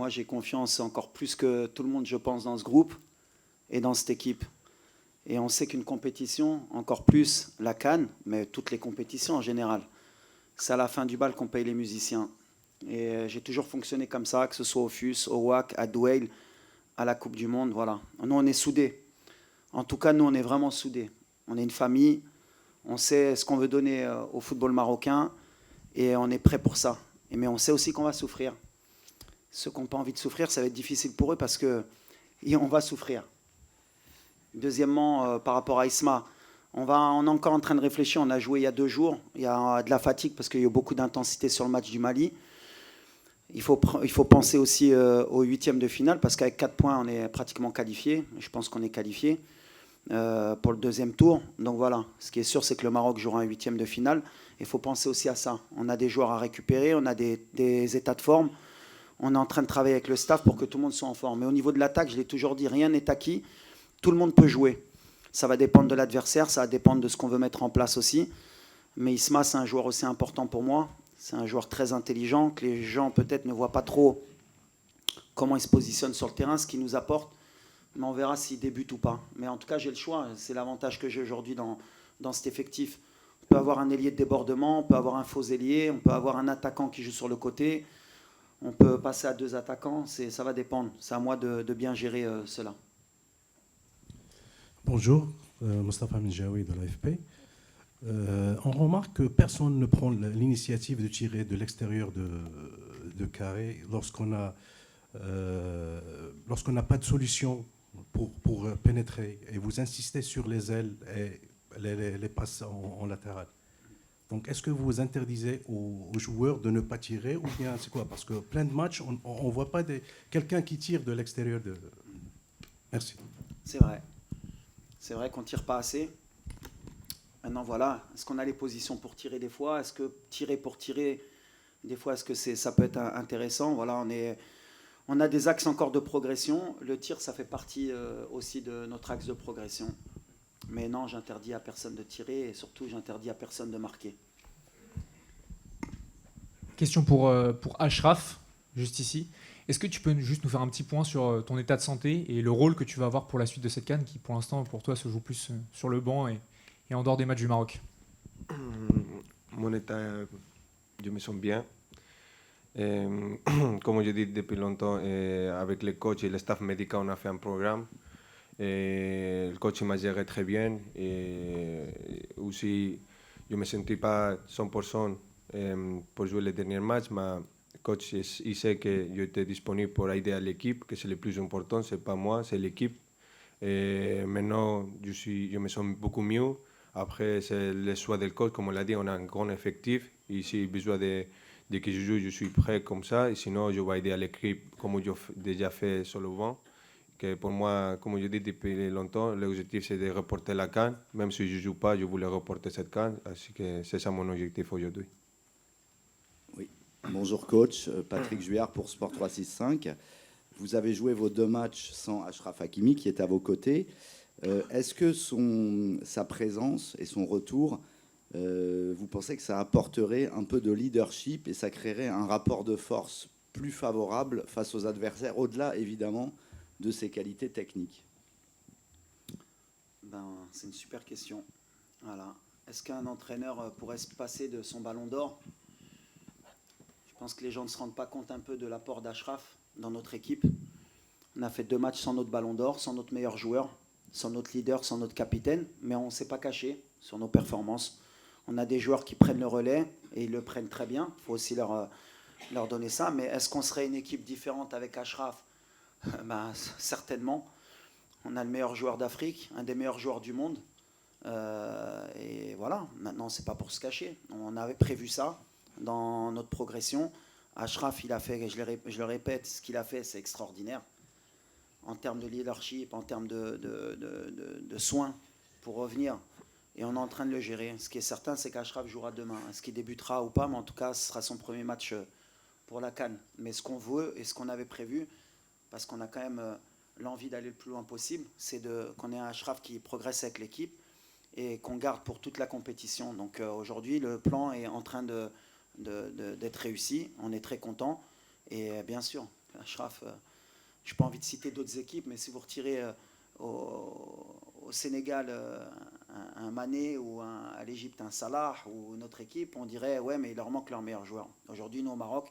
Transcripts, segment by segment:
moi, j'ai confiance encore plus que tout le monde, je pense, dans ce groupe et dans cette équipe. Et on sait qu'une compétition, encore plus la CAN, mais toutes les compétitions en général, c'est à la fin du bal qu'on paye les musiciens. Et j'ai toujours fonctionné comme ça, que ce soit au FUS, au WAC, à Douai, à la Coupe du Monde. Voilà. Nous, on est soudés. En tout cas, nous, on est vraiment soudés. On est une famille. On sait ce qu'on veut donner au football marocain et on est prêt pour ça. Mais on sait aussi qu'on va souffrir. Ceux qui n'ont pas envie de souffrir, ça va être difficile pour eux parce qu'on va souffrir. Deuxièmement, par rapport à Isma, on est encore en train de réfléchir. On a joué il y a 2 jours. Il y a de la fatigue parce qu'il y a eu beaucoup d'intensité sur le match du Mali. Il faut penser aussi au 8e de finale parce qu'avec 4 points, on est pratiquement qualifié. Je pense qu'on est qualifié pour le 2e tour. Donc voilà, ce qui est sûr, c'est que le Maroc jouera un 8e de finale. Il faut penser aussi à ça. On a des joueurs à récupérer, on a des états de forme. On est en train de travailler avec le staff pour que tout le monde soit en forme. Mais au niveau de l'attaque, je l'ai toujours dit, rien n'est acquis. Tout le monde peut jouer. Ça va dépendre de l'adversaire, ça va dépendre de ce qu'on veut mettre en place aussi. Mais Isma, c'est un joueur aussi important pour moi. C'est un joueur très intelligent, que les gens peut-être ne voient pas trop comment il se positionne sur le terrain, ce qu'il nous apporte. Mais on verra s'il débute ou pas. Mais en tout cas, j'ai le choix. C'est l'avantage que j'ai aujourd'hui dans cet effectif. On peut avoir un ailier de débordement, on peut avoir un faux ailier, on peut avoir un attaquant qui joue sur le côté. On peut passer à 2 attaquants. Ça va dépendre. C'est à moi de bien gérer cela. Bonjour, Mostafa Menjaoui de l'AFP. On remarque que personne ne prend l'initiative de tirer de l'extérieur de carré lorsqu'on n'a pas de solution pour pénétrer. Et vous insistez sur les ailes et les passes en latéral. Donc, est-ce que vous interdisez aux joueurs de ne pas tirer ou bien c'est quoi? Parce que plein de matchs, on ne voit pas quelqu'un qui tire de l'extérieur. Merci. C'est vrai. C'est vrai qu'on ne tire pas assez. Maintenant, voilà. Est-ce qu'on a les positions pour tirer des fois? Est-ce que tirer pour tirer, des fois, est-ce que ça peut être intéressant? Voilà, on a des axes encore de progression. Le tir, ça fait partie aussi de notre axe de progression. Mais non, j'interdis à personne de tirer et surtout, j'interdis à personne de marquer. Question pour Achraf, juste ici. Est-ce que tu peux juste nous faire un petit point sur ton état de santé et le rôle que tu vas avoir pour la suite de cette CAN qui, pour l'instant, pour toi, se joue plus sur le banc et en dehors des matchs du Maroc? Mon état, je me sens bien. Comme je dis depuis longtemps, avec les coachs et le staff médical, on a fait un programme. Le coach m'a géré très bien. Et aussi, je ne me sentais pas 100% pour jouer les derniers matchs. Mais le coach, il sait que j'étais disponible pour aider à l'équipe, que c'est le plus important, ce n'est pas moi, c'est l'équipe. Et maintenant, je me sens beaucoup mieux. Après, c'est le choix du coach. Comme on l'a dit, on a un grand effectif. Et s'il y a besoin de que je joue, je suis prêt comme ça. Et sinon, je vais aider à l'équipe comme j'ai déjà fait sur le banc. Que pour moi, comme je dis depuis longtemps, l'objectif c'est de reporter la CAN. Même si je ne joue pas, je voulais reporter cette CAN. Ainsi que c'est ça mon objectif aujourd'hui. Oui. Bonjour coach, Patrick Juillard pour Sport 365. Vous avez joué vos 2 matchs sans Achraf Hakimi qui est à vos côtés. Est-ce que sa présence et son retour, vous pensez que ça apporterait un peu de leadership et ça créerait un rapport de force plus favorable face aux adversaires, au-delà évidemment de ses qualités techniques? C'est une super question. Voilà. Est-ce qu'un entraîneur pourrait se passer de son ballon d'or? Je pense que les gens ne se rendent pas compte un peu de l'apport d'Achraf dans notre équipe. On a fait 2 matchs sans notre ballon d'or, sans notre meilleur joueur, sans notre leader, sans notre capitaine, mais on ne s'est pas caché sur nos performances. On a des joueurs qui prennent le relais et ils le prennent très bien. Il faut aussi leur donner ça. Mais est-ce qu'on serait une équipe différente avec Achraf? Certainement. On a le meilleur joueur d'Afrique, un des meilleurs joueurs du monde. Et voilà, maintenant, ce n'est pas pour se cacher. On avait prévu ça dans notre progression. Achraf, il a fait, je le répète, ce qu'il a fait, c'est extraordinaire. En termes de leadership, en termes de soins pour revenir. Et on est en train de le gérer. Ce qui est certain, c'est qu'Achraf jouera demain. Est-ce qu'il débutera ou pas? Mais en tout cas, ce sera son premier match pour la CAN. Mais ce qu'on veut et ce qu'on avait prévu, parce qu'on a quand même l'envie d'aller le plus loin possible, c'est qu'on ait un Achraf qui progresse avec l'équipe et qu'on garde pour toute la compétition. Donc aujourd'hui, le plan est en train d'être réussi. On est très content. Et bien sûr, Ashraf, je n'ai pas envie de citer d'autres équipes, mais si vous retirez au Sénégal un Mané ou à l'Égypte un Salah ou notre équipe, on dirait ouais, mais il leur manque leur meilleur joueur. Aujourd'hui, nous au Maroc,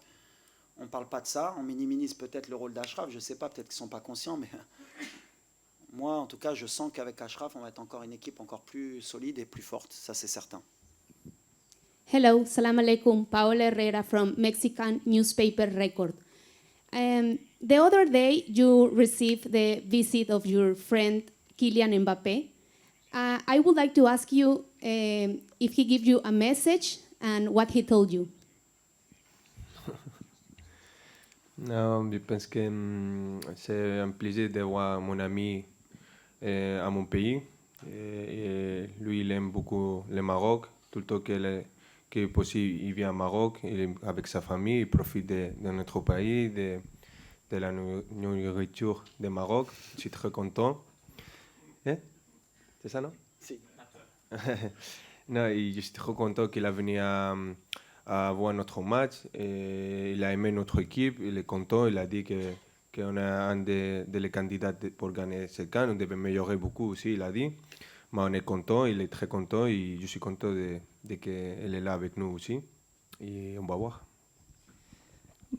on ne parle pas de ça, on minimise peut-être le rôle d'Ashraf, je ne sais pas, peut-être qu'ils ne sont pas conscients, mais moi en tout cas, je sens qu'avec Ashraf, on va être encore une équipe encore plus solide et plus forte, ça c'est certain. Hello, salam alaikum. Paola Herrera from Mexican newspaper Record. The other day, you received the visit of your friend Kylian Mbappé. I would like to ask you if he gave you a message and what he told you. Non, je pense que c'est un plaisir de voir mon ami à mon pays. Et lui, il aime beaucoup le Maroc. Tout le temps qu'il est possible, il vient au Maroc il est avec sa famille, il profite de notre pays, de la nourriture du Maroc. Je suis très content. C'est ça, non? Si. Non, et je suis trop content qu'il a venu à voir notre match. Et il a aimé notre équipe, il est content, il a dit qu'on est un des candidats pour gagner ce CAN. On devait améliorer beaucoup aussi, il a dit. Mais on est content, il est très content et je suis content de qu'elle est là avec nous aussi. Et on va voir.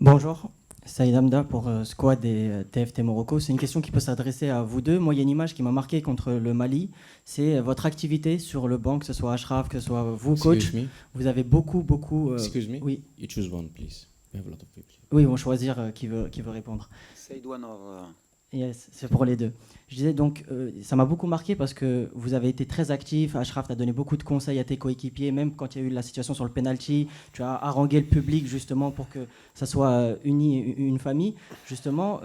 Bonjour, Saïd Hamda pour Squad et TFT Morocco. C'est une question qui peut s'adresser à vous deux. Moi, il y a une image qui m'a marqué contre le Mali. C'est votre activité sur le banc, que ce soit Ashraf, que ce soit vous, coach. Excuse me. Vous avez beaucoup... Excuse me. Oui. You choose one, please. We have a lot of people. Oui, ils vont choisir qui veut répondre. Said one of, Yes, c'est pour les deux. Je disais donc, ça m'a beaucoup marqué parce que vous avez été très actif. Ashraf t'a donné beaucoup de conseils à tes coéquipiers, même quand il y a eu la situation sur le penalty. Tu as harangué le public justement pour que ça soit uni, une famille. Justement,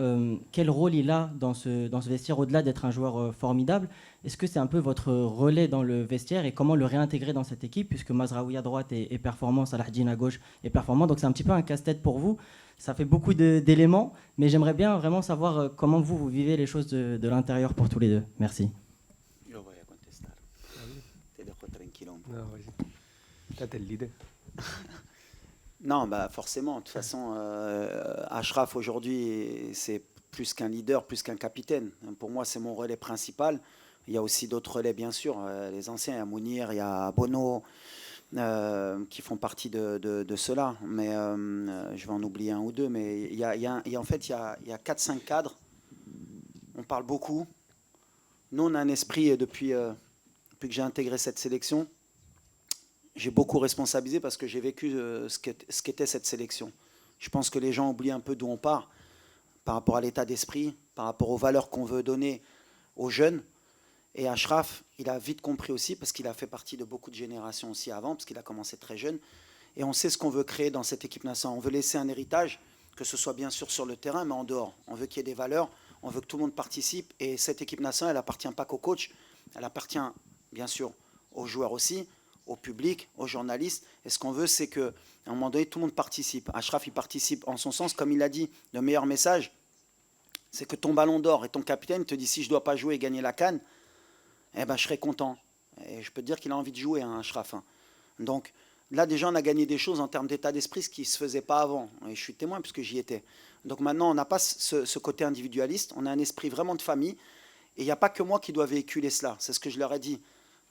quel rôle il a dans ce vestiaire au-delà d'être un joueur formidable? Est-ce que c'est un peu votre relais dans le vestiaire et comment le réintégrer dans cette équipe puisque Mazraoui à droite est performant, Salahdine à gauche est performant. Donc c'est un petit peu un casse-tête pour vous. Ça fait beaucoup d'éléments, mais j'aimerais bien vraiment savoir comment vous vivez les choses de l'intérieur pour tous les deux. Merci. Yo voy a contestar. Te dejo tranquilo. Non, vas-y. Toi, t'es le leader. Non, bah forcément. De toute façon, Ashraf aujourd'hui, c'est plus qu'un leader, plus qu'un capitaine. Pour moi, c'est mon relais principal. Il y a aussi d'autres relais, bien sûr. Les anciens, il y a Mounir, il y a Bono, qui font partie de cela. Mais je vais en oublier un ou deux. Mais en fait, il y a 4-5 cadres. On parle beaucoup. Nous, on a un esprit depuis que j'ai intégré cette sélection. J'ai beaucoup responsabilisé parce que j'ai vécu ce qu'était cette sélection. Je pense que les gens oublient un peu d'où on part par rapport à l'état d'esprit, par rapport aux valeurs qu'on veut donner aux jeunes. Et Ashraf, il a vite compris aussi parce qu'il a fait partie de beaucoup de générations aussi avant, parce qu'il a commencé très jeune. Et on sait ce qu'on veut créer dans cette équipe nationale. On veut laisser un héritage, que ce soit bien sûr sur le terrain, mais en dehors. On veut qu'il y ait des valeurs, on veut que tout le monde participe. Et cette équipe nationale, elle n'appartient pas qu'au coach, elle appartient bien sûr aux joueurs aussi, au public, aux journalistes. Et ce qu'on veut, c'est qu'à un moment donné, tout le monde participe. Ashraf, il participe en son sens, comme il a dit, le meilleur message, c'est que ton ballon d'or et ton capitaine te dit si je ne dois pas jouer et gagner la CAN, eh ben, je serai content. Et je peux te dire qu'il a envie de jouer, hein, Ashraf. Donc là, déjà, on a gagné des choses en termes d'état d'esprit, ce qui ne se faisait pas avant. Et je suis témoin puisque j'y étais. Donc maintenant, on n'a pas ce côté individualiste, on a un esprit vraiment de famille. Et il n'y a pas que moi qui dois véhiculer cela. C'est ce que je leur ai dit.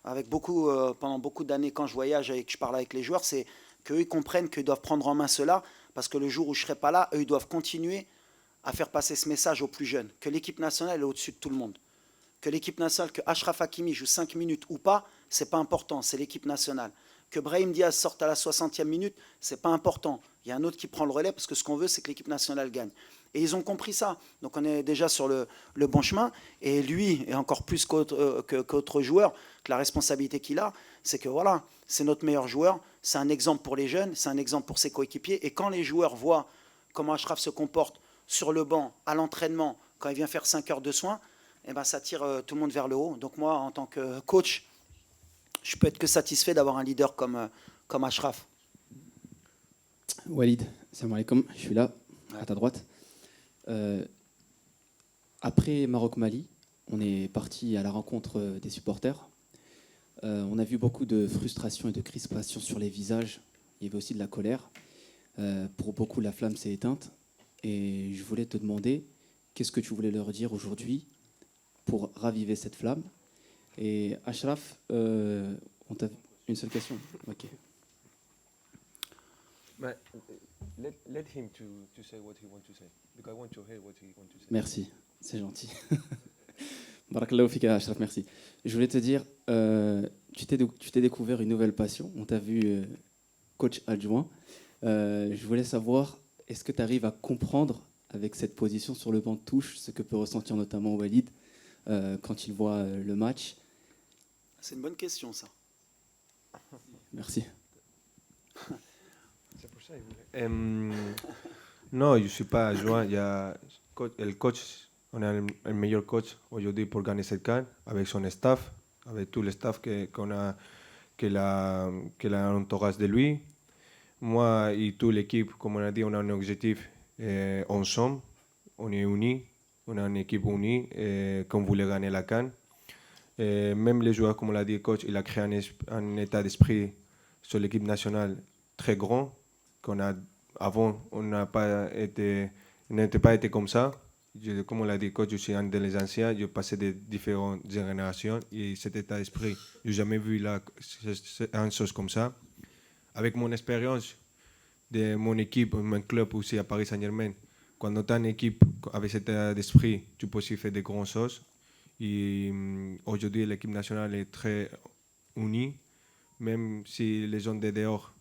Avec pendant beaucoup d'années, quand je voyage et que je parle avec les joueurs, c'est qu'eux, ils comprennent qu'ils doivent prendre en main cela, parce que le jour où je ne serai pas là, eux, ils doivent continuer à faire passer ce message aux plus jeunes, que l'équipe nationale est au-dessus de tout le monde. Que l'équipe nationale, que Achraf Hakimi joue 5 minutes ou pas, ce n'est pas important, c'est l'équipe nationale. Que Brahim Diaz sorte à la 60e minute, ce n'est pas important. Il y a un autre qui prend le relais, parce que ce qu'on veut, c'est que l'équipe nationale gagne. Et ils ont compris ça. Donc on est déjà sur le bon chemin. Et lui, et encore plus qu'autre joueur, que la responsabilité qu'il a, c'est que voilà, c'est notre meilleur joueur, c'est un exemple pour les jeunes, c'est un exemple pour ses coéquipiers. Et quand les joueurs voient comment Achraf se comporte sur le banc, à l'entraînement, quand il vient faire 5 heures de soins, eh ben, ça tire tout le monde vers le haut. Donc moi, en tant que coach, je peux être que satisfait d'avoir un leader comme Achraf. Walid, salam alaikum, je suis là, à ta droite. Après Maroc-Mali, on est parti à la rencontre des supporters. On a vu beaucoup de frustration et de crispation sur les visages. Il y avait aussi de la colère. Pour beaucoup, la flamme s'est éteinte. Et je voulais te demander, qu'est-ce que tu voulais leur dire aujourd'hui pour raviver cette flamme? Et Achraf, on t'a une seule question. Ok. But let him to say what he wants to say, because I want to hear what he wants to say. Merci, c'est gentil. Barakallahu fika, Achraf, merci. Je voulais te dire, tu t'es découvert une nouvelle passion. On t'a vu coach adjoint. Je voulais savoir, est-ce que tu arrives à comprendre avec cette position sur le banc de touche ce que peut ressentir notamment Walid quand il voit le match? C'est une bonne question, ça. Merci. C'est pour ça il voulait. Non, je ne suis pas adjoint. Il y a le coach, on a le meilleur coach aujourd'hui pour gagner cette CAN, avec son staff, avec tout le staff qu'on a, qu'il a l'entourage de lui. Moi et toute l'équipe, comme on a dit, on a un objectif ensemble. On est unis, on a une équipe unie qu'on voulait gagner la CAN. Même les joueurs, comme on l'a dit, le coach, il a créé un état d'esprit sur l'équipe nationale très grand. Avant, on n'était pas été comme ça. Comme on l'a dit, coach, je suis un des anciens, je passais de différentes générations et cet état d'esprit, je n'ai jamais vu une chose comme ça. Avec mon expérience de mon équipe, mon club aussi à Paris Saint-Germain, quand tu as une équipe avec cet état d'esprit, tu peux aussi faire de grandes choses. Et aujourd'hui, l'équipe nationale est très unie, même si les gens de dehors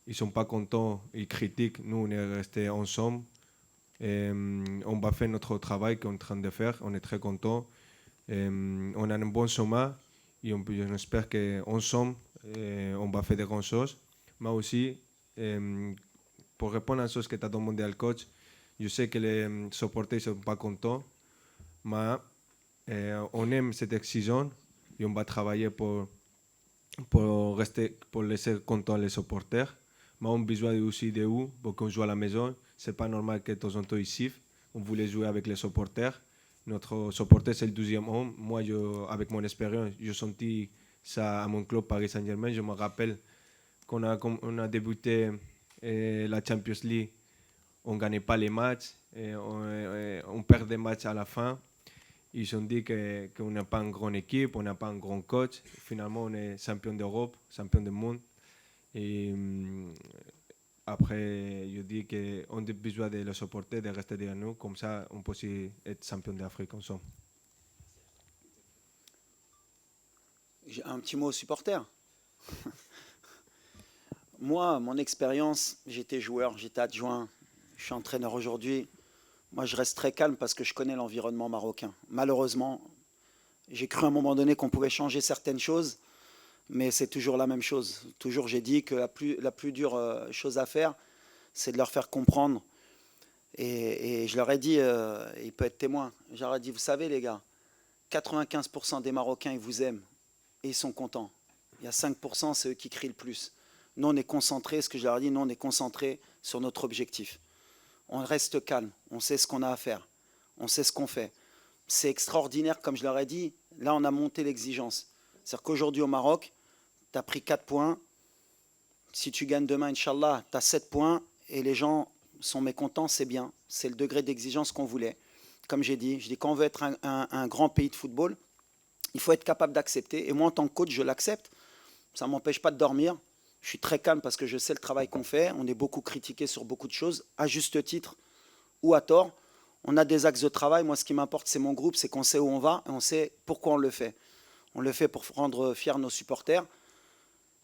ils ne sont pas contents, ils critiquent. Nous, on est restés ensemble. On va faire notre travail qu'on est en train de faire. On est très contents. On a un bon sommet et on espère qu'ensemble, on va faire de grandes choses. Mais aussi, pour répondre à la chose que tu as demandé au coach, je sais que les supporters ne sont pas contents, mais on aime cette exigence et on va travailler pour laisser contents les supporters. Mais on a besoin aussi de vous pour qu'on joue à la maison. Ce n'est pas normal que de temps en temps ils sifflent. On voulait jouer avec les supporters. Notre supporter, c'est le 12e homme. Moi, avec mon expérience, j'ai senti ça à mon club Paris Saint-Germain. Je me rappelle qu'on a débuté la Champions League. On ne gagnait pas les matchs. Et on perd des matchs à la fin. Ils ont dit qu'on n'a pas une grande équipe, on n'a pas un grand coach. Finalement, on est champion d'Europe, champion du monde. Et après, je dis qu'on a besoin de les supporter, de rester derrière nous. Comme ça, on peut aussi être champion d'Afrique ensemble. J'ai un petit mot aux supporters. Moi, mon expérience, j'étais joueur, j'étais adjoint, je suis entraîneur aujourd'hui. Moi, je reste très calme parce que je connais l'environnement marocain. Malheureusement, j'ai cru à un moment donné qu'on pouvait changer certaines choses, mais c'est toujours la même chose. Toujours, j'ai dit que la plus dure chose à faire, c'est de leur faire comprendre. Et je leur ai dit, il peut être témoin, je leur ai dit, vous savez les gars, 95% des Marocains, ils vous aiment et ils sont contents. Il y a 5%, c'est eux qui crient le plus. Nous, on est concentrés, ce que je leur ai dit, nous, on est concentrés sur notre objectif. On reste calme, on sait ce qu'on a à faire, on sait ce qu'on fait. C'est extraordinaire, comme je leur ai dit, là, on a monté l'exigence. C'est-à-dire qu'aujourd'hui, au Maroc, tu as pris 4 points. Si tu gagnes demain, Inch'Allah, tu as 7 points et les gens sont mécontents, c'est bien. C'est le degré d'exigence qu'on voulait. Comme j'ai dit, je dis qu'on veut être un grand pays de football, il faut être capable d'accepter. Et moi, en tant que coach, je l'accepte. Ça ne m'empêche pas de dormir. Je suis très calme parce que je sais le travail qu'on fait. On est beaucoup critiqué sur beaucoup de choses, à juste titre ou à tort. On a des axes de travail. Moi, ce qui m'importe, c'est mon groupe, c'est qu'on sait où on va et on sait pourquoi on le fait. On le fait pour rendre fiers nos supporters.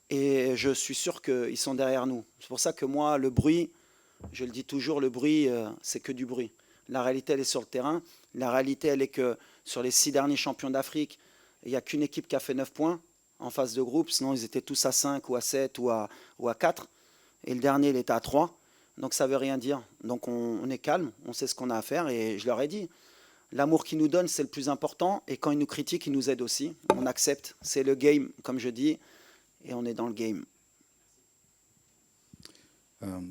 Et je suis sûr qu'ils sont derrière nous. C'est pour ça que moi, le bruit, je le dis toujours, le bruit, c'est que du bruit. La réalité, elle est sur le terrain. La réalité, elle est que sur les 6 derniers champions d'Afrique, il n'y a qu'une équipe qui a fait 9 points en phase de groupe. Sinon, ils étaient tous à 5 ou à 7 ou à 4. Et le dernier, il était à 3. Donc, ça ne veut rien dire. Donc, on est calme, on sait ce qu'on a à faire. Et je leur ai dit, l'amour qu'ils nous donnent, c'est le plus important. Et quand ils nous critiquent, ils nous aident aussi. On accepte. C'est le game, comme je dis. Et on est dans le game.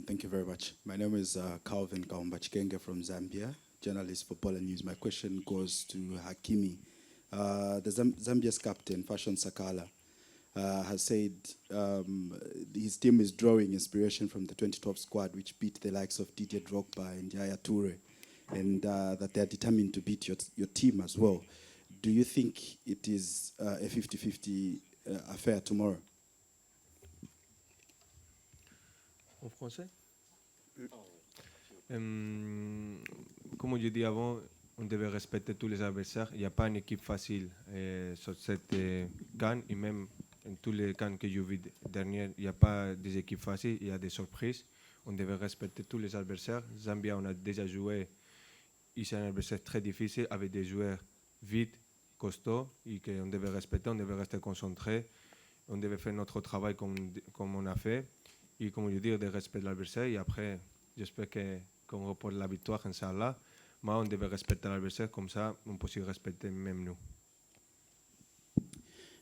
Thank you very much. My name is Calvin Kaumbachkenga from Zambia, journalist for Polar News. My question goes to Hakimi, the Zambia's captain, Fashion Sakala. has said his team is drawing inspiration from the 2012 squad, which beat the likes of Didier Drogba and Yaya Toure, and that they are determined to beat your team as well. Do you think it is a 50-50 affair tomorrow? En français? Comme je dis avant, on devait respecter tous les adversaires. Il n'y a pas une équipe facile sur cette CAN, et même en tous les CAN que j'ai vu dernière, il n'y a pas des équipes faciles, il y a des surprises. On devait respecter tous les adversaires. Zambia, on a déjà joué, et c'est un adversaire très difficile avec des joueurs vite, costauds, et qu'on devait respecter, on devait rester concentré, on devait faire notre travail comme on a fait, et comme je dis, de respecter l'adversaire, et après, j'espère qu'on reporte la victoire, Inch'Allah. Mais on devait respecter l'adversaire, comme ça, on peut aussi respecter même nous.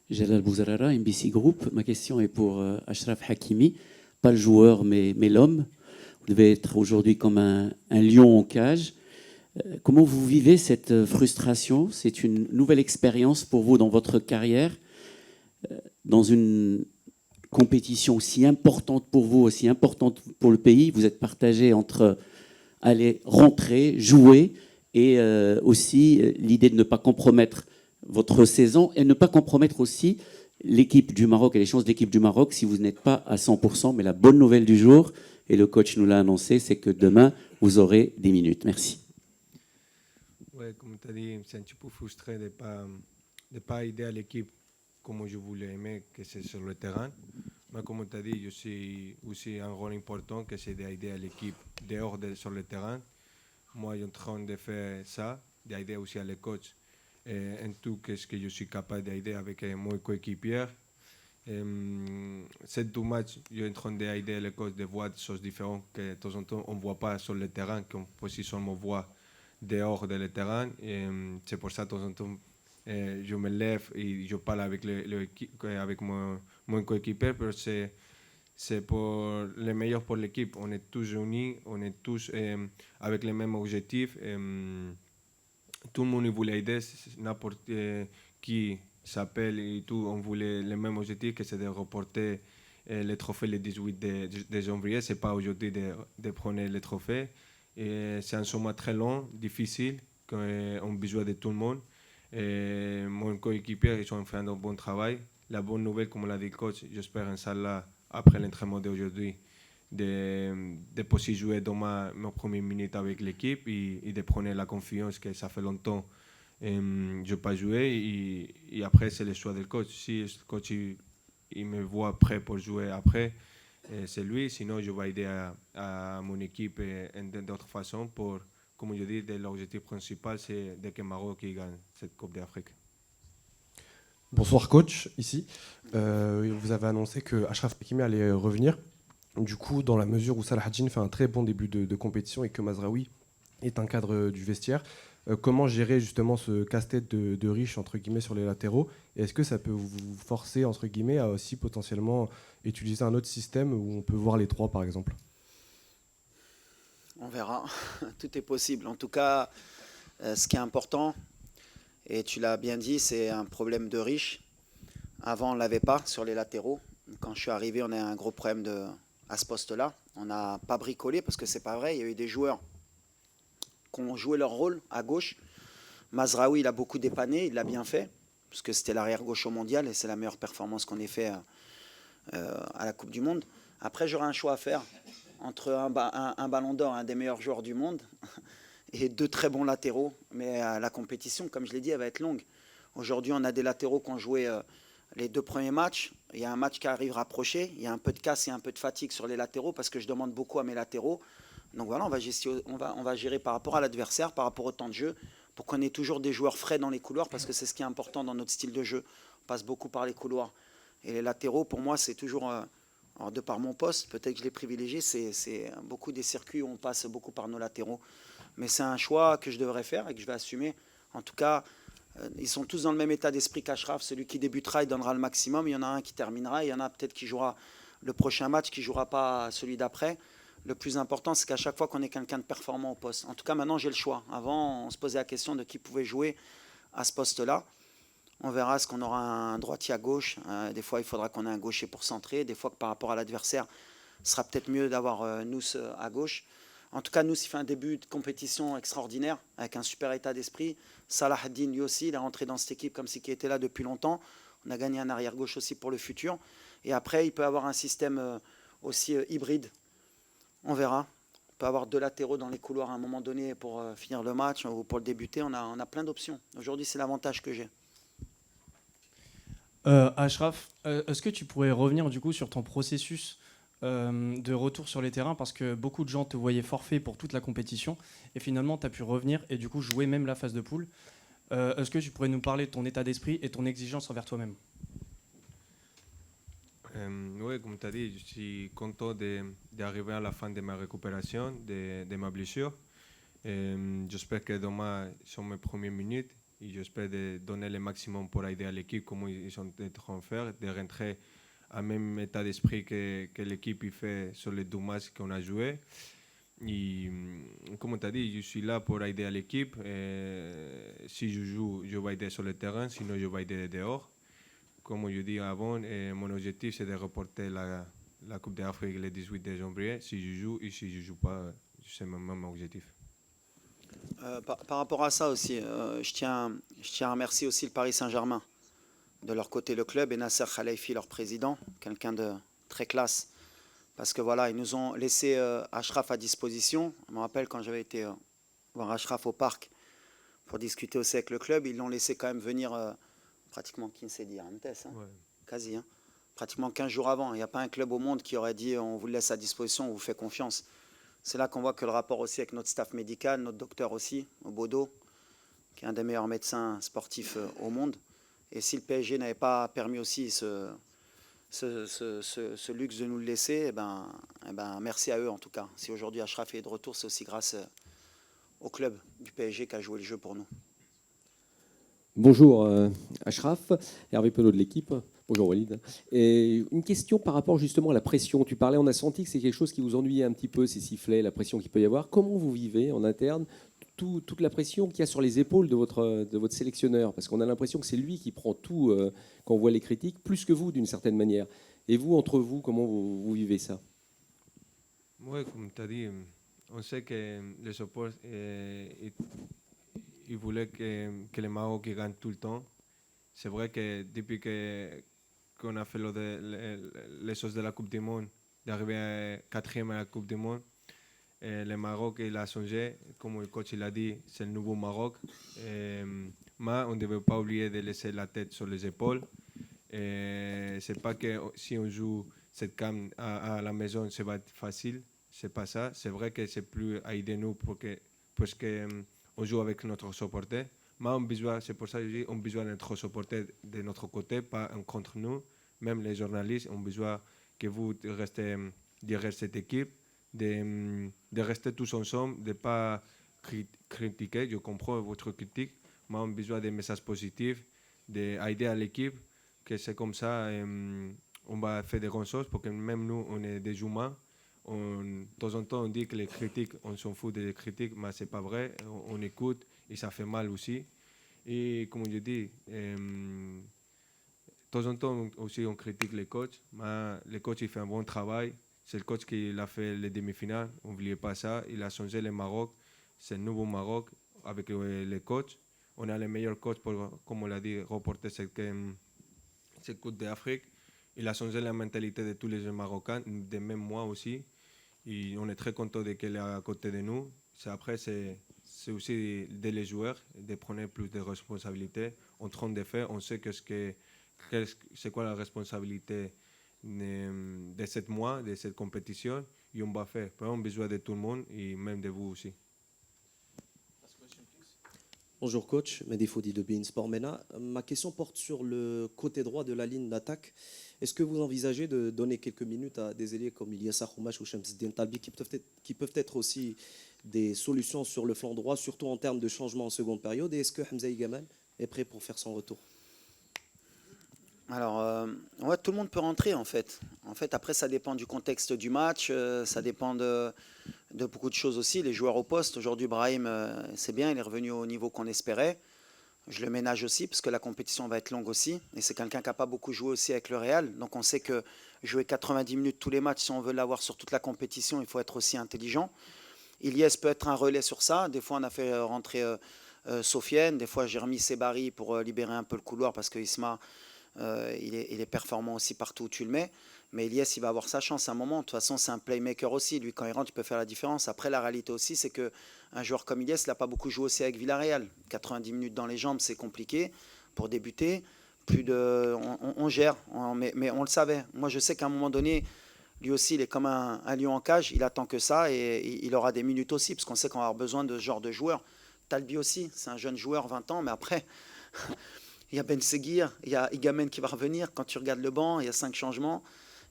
Jalal Bouzarara, MBC Group. Ma question est pour Achraf Hakimi, pas le joueur, mais l'homme. Vous devez être aujourd'hui comme un lion en cage. Comment vous vivez cette frustration? C'est une nouvelle expérience pour vous dans votre carrière, dans une compétition aussi importante pour vous, aussi importante pour le pays. Vous êtes partagé entre aller rentrer, jouer, et aussi l'idée de ne pas compromettre votre saison et ne pas compromettre aussi l'équipe du Maroc et les chances de l'équipe du Maroc si vous n'êtes pas à 100%. Mais la bonne nouvelle du jour, et le coach nous l'a annoncé, c'est que demain, vous aurez 10 minutes. Merci. Ouais, comme tu as dit, c'est un petit peu frustré de pas aider à l'équipe comme je voulais aimer, que c'est sur le terrain. Mais comme tu as dit, je suis aussi un rôle important, que c'est d'aider à l'équipe dehors sur le terrain. Moi, je suis en train de faire ça, d'aider aussi à les coachs. En tout, qu'est-ce que je suis capable d'aider avec mon coéquipier. Ces deux matchs, je suis en train d'aider les coachs de voir des choses différentes que de temps en temps on ne voit pas sur le terrain, qu'on peut aussi seulement voir dehors de le terrain. C'est pour ça, de temps en temps, je me lève et je parle avec, avec mon coéquipier, parce que c'est pour le meilleur pour l'équipe. On est tous unis, on est tous avec les mêmes objectifs. Tout le monde voulait aider, n'importe qui s'appelle et tout, on voulait le même objectif, que c'est de reporter le trophée le 18 de janvier. Ce n'est pas aujourd'hui de prendre le trophée. C'est un sommet très long, difficile, qu'on a besoin de tout le monde. Mon coéquipier, ils ont fait un bon travail. La bonne nouvelle, comme l'a dit le coach, j'espère, Inch'Allah, après l'entraînement d'aujourd'hui, de pouvoir jouer dans mes premières minutes avec l'équipe et de prendre la confiance que ça fait longtemps je n'ai pas joué. Et après, c'est le choix du coach. Si le coach il me voit prêt pour jouer après, c'est lui. Sinon, je vais aider à mon équipe d'autres façons pour, comme je dis, l'objectif principal, c'est que le Maroc gagne cette Coupe d'Afrique. Bonsoir coach, ici. Vous avez annoncé que Achraf Hakimi allait revenir. Du coup, dans la mesure où Salah Hadjin fait un très bon début de compétition et que Mazraoui est un cadre du vestiaire, comment gérer justement ce casse-tête de riche entre guillemets sur les latéraux? Et est-ce que ça peut vous forcer entre guillemets à aussi potentiellement utiliser un autre système où on peut voir les trois par exemple? On verra, tout est possible. En tout cas, ce qui est important, et tu l'as bien dit, c'est un problème de riche. Avant, on ne l'avait pas sur les latéraux. Quand je suis arrivé, on a un gros problème à ce poste-là. On n'a pas bricolé parce que c'est pas vrai. Il y a eu des joueurs qui ont joué leur rôle à gauche. Mazraoui, il a beaucoup dépanné, il l'a bien fait, parce que c'était l'arrière-gauche au mondial et c'est la meilleure performance qu'on ait fait à la Coupe du Monde. Après, j'aurai un choix à faire entre un ballon d'or, un des meilleurs joueurs du monde, et deux très bons latéraux. Mais la compétition, comme je l'ai dit, elle va être longue. Aujourd'hui, on a des latéraux qui ont joué les deux premiers matchs. Il y a un match qui arrive rapproché. Il y a un peu de casse et un peu de fatigue sur les latéraux parce que je demande beaucoup à mes latéraux. Donc voilà, on va gérer par rapport à l'adversaire, par rapport au temps de jeu, pour qu'on ait toujours des joueurs frais dans les couloirs parce que c'est ce qui est important dans notre style de jeu. On passe beaucoup par les couloirs. Et les latéraux, pour moi, c'est toujours, alors de par mon poste, peut-être que je l'ai privilégié, c'est beaucoup des circuits où on passe beaucoup par nos latéraux. Mais c'est un choix que je devrais faire et que je vais assumer. En tout cas, ils sont tous dans le même état d'esprit qu'Achraf. Celui qui débutera, il donnera le maximum. Il y en a un qui terminera. Il y en a peut-être qui jouera le prochain match, qui ne jouera pas celui d'après. Le plus important, c'est qu'à chaque fois qu'on ait quelqu'un de performant au poste. En tout cas, maintenant, j'ai le choix. Avant, on se posait la question de qui pouvait jouer à ce poste-là. On verra ce qu'on aura un droitier à gauche. Des fois, il faudra qu'on ait un gaucher pour centrer. Des fois, que par rapport à l'adversaire, ce sera peut-être mieux d'avoir Nous à gauche. En tout cas, Nous, il fait un début de compétition extraordinaire, avec un super état d'esprit. Salah Ad-Din, lui aussi, il est rentré dans cette équipe comme si il était là depuis longtemps. On a gagné un arrière-gauche aussi pour le futur. Et après, il peut avoir un système aussi hybride. On verra. On peut avoir 2 latéraux dans les couloirs à un moment donné pour finir le match ou pour le débuter. On a plein d'options. Aujourd'hui, c'est l'avantage que j'ai. Achraf, est-ce que tu pourrais revenir du coup sur ton processus de retour sur les terrains, parce que beaucoup de gens te voyaient forfait pour toute la compétition et finalement tu as pu revenir et du coup jouer même la phase de poule. Est-ce que tu pourrais nous parler de ton état d'esprit et ton exigence envers toi-même? Oui, comme tu as dit, je suis content d'arriver à la fin de ma récupération, de ma blessure. J'espère que demain sont mes premières minutes et j'espère de donner le maximum pour aider à l'équipe comme ils sont en train de faire, de rentrer à même état d'esprit que l'équipe fait sur les 2 matchs qu'on a joués. Et comme tu as dit, je suis là pour aider à l'équipe. Si je joue, je vais aider sur le terrain, sinon je vais aider dehors. Comme je dis avant, mon objectif c'est de reporter la Coupe d'Afrique le 18 de janvier. Si je joue et si je ne joue pas, c'est mon même objectif. Par rapport à ça aussi, je tiens à remercier aussi le Paris Saint-Germain. De leur côté, le club, et Nasser Khalifi, leur président, quelqu'un de très classe. Parce que voilà, ils nous ont laissé Achraf à disposition. Je me rappelle quand j'avais été voir Achraf au parc pour discuter aussi avec le club, ils l'ont laissé quand même venir pratiquement 15 jours, hein, quasi, hein, pratiquement 15 jours avant. Il n'y a pas un club au monde qui aurait dit on vous le laisse à disposition, on vous fait confiance. C'est là qu'on voit que le rapport aussi avec notre staff médical, notre docteur aussi, Bodo, qui est un des meilleurs médecins sportifs au monde. Et si le PSG n'avait pas permis aussi ce luxe de nous le laisser, eh ben, merci à eux en tout cas. Si aujourd'hui Achraf est de retour, c'est aussi grâce au club du PSG qui a joué le jeu pour nous. Bonjour Achraf, Hervé Pelot de l'équipe. Bonjour Walid. Et une question par rapport justement à la pression. Tu parlais, on a senti que c'est quelque chose qui vous ennuyait un petit peu, ces sifflets, la pression qu'il peut y avoir. Comment vous vivez en interne toute la pression qu'il y a sur les épaules de votre sélectionneur? Parce qu'on a l'impression que c'est lui qui prend tout quand on voit les critiques, plus que vous d'une certaine manière. Et vous, entre vous, comment vous vivez ça? Oui, comme tu as dit, on sait que les supports ils voulaient que le Maroc gagne tout le temps. C'est vrai que depuis qu'on a fait les choses de la Coupe du Monde, d'arriver 4e à la Coupe du Monde, le Maroc il a changé. Comme le coach il a dit, c'est le nouveau Maroc. Mais on ne devait pas oublier de laisser la tête sur les épaules. C'est pas que si on joue cette CAN à la maison, ça va être facile. C'est pas ça. C'est vrai que c'est plus à aider nous parce que on joue avec notre supporter. Mais c'est pour ça que je dis on a besoin de notre supporter de notre côté, pas contre nous. Même les journalistes ont besoin que vous restez derrière cette équipe, de rester tous ensemble, de ne pas critiquer. Je comprends votre critique, mais on a besoin des messages positifs, d'aider à l'équipe, que c'est comme ça, on va faire des grandes choses, parce que même nous, on est des humains. De temps en temps, on dit que les critiques, on s'en fout des critiques, mais ce n'est pas vrai. On écoute et ça fait mal aussi. Et comme je dis, de temps en temps aussi, on critique les coachs, mais le coach il fait un bon travail. C'est le coach qui a fait les demi-finales, n'oubliez pas ça. Il a changé le Maroc, c'est le nouveau Maroc avec les coachs. On a les meilleurs coachs pour, comme on l'a dit, reporter cette Coupe d'Afrique. Il a changé la mentalité de tous les Marocains, de même moi aussi. Et on est très content de qu'il est à côté de nous. Après, c'est aussi les joueurs de prendre plus de responsabilités. En train de faire, on sait c'est quoi la responsabilité de 7 mois, de cette compétition, et on va faire. On a besoin de tout le monde et même de vous aussi. Bonjour coach, Mehdi Fodi de beIN Sport MENA. Ma question porte sur le côté droit de la ligne d'attaque. Est-ce que vous envisagez de donner quelques minutes à des ailiers comme Ilyassa Khoumache ou Shamsuddin Talbi qui peuvent être aussi des solutions sur le flanc droit, surtout en termes de changement en seconde période? Et est-ce que Hamza Gamal est prêt pour faire son retour? Alors, ouais, tout le monde peut rentrer en fait. Après, ça dépend du contexte du match, ça dépend de beaucoup de choses aussi. Les joueurs au poste, aujourd'hui, Brahim, c'est bien, il est revenu au niveau qu'on espérait. Je le ménage aussi parce que la compétition va être longue aussi. Et c'est quelqu'un qui n'a pas beaucoup joué aussi avec le Real. Donc on sait que jouer 90 minutes tous les matchs, si on veut l'avoir sur toute la compétition, il faut être aussi intelligent. Ilyes peut être un relais sur ça. Des fois, on a fait rentrer Sofiane. Des fois, j'ai remis Sebari pour libérer un peu le couloir parce que Isma, il est performant aussi partout où tu le mets. Mais Ilyes, il va avoir sa chance à un moment. De toute façon, c'est un playmaker aussi. Lui, quand il rentre, il peut faire la différence. Après, la réalité aussi, c'est qu'un joueur comme Ilyes, il n'a pas beaucoup joué aussi avec Villarreal. 90 minutes dans les jambes, c'est compliqué pour débuter. On gère, mais on le savait. Moi, je sais qu'à un moment donné, lui aussi, il est comme un lion en cage. Il attend que ça et il aura des minutes aussi, parce qu'on sait qu'on va avoir besoin de ce genre de joueur. Talbi aussi, c'est un jeune joueur, 20 ans, mais après, il y a Ben Seguir, il y a Igamen qui va revenir. Quand tu regardes le banc, il y a 5 changements.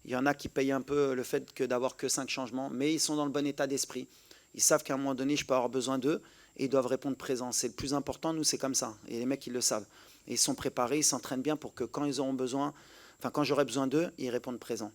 Il y en a qui payent un peu le fait d'avoir que 5 changements, mais ils sont dans le bon état d'esprit. Ils savent qu'à un moment donné, je peux avoir besoin d'eux et ils doivent répondre présent. C'est le plus important, nous, c'est comme ça. Et les mecs, ils le savent. Et ils sont préparés, ils s'entraînent bien pour que quand ils auront besoin, enfin quand j'aurai besoin d'eux, ils répondent présent.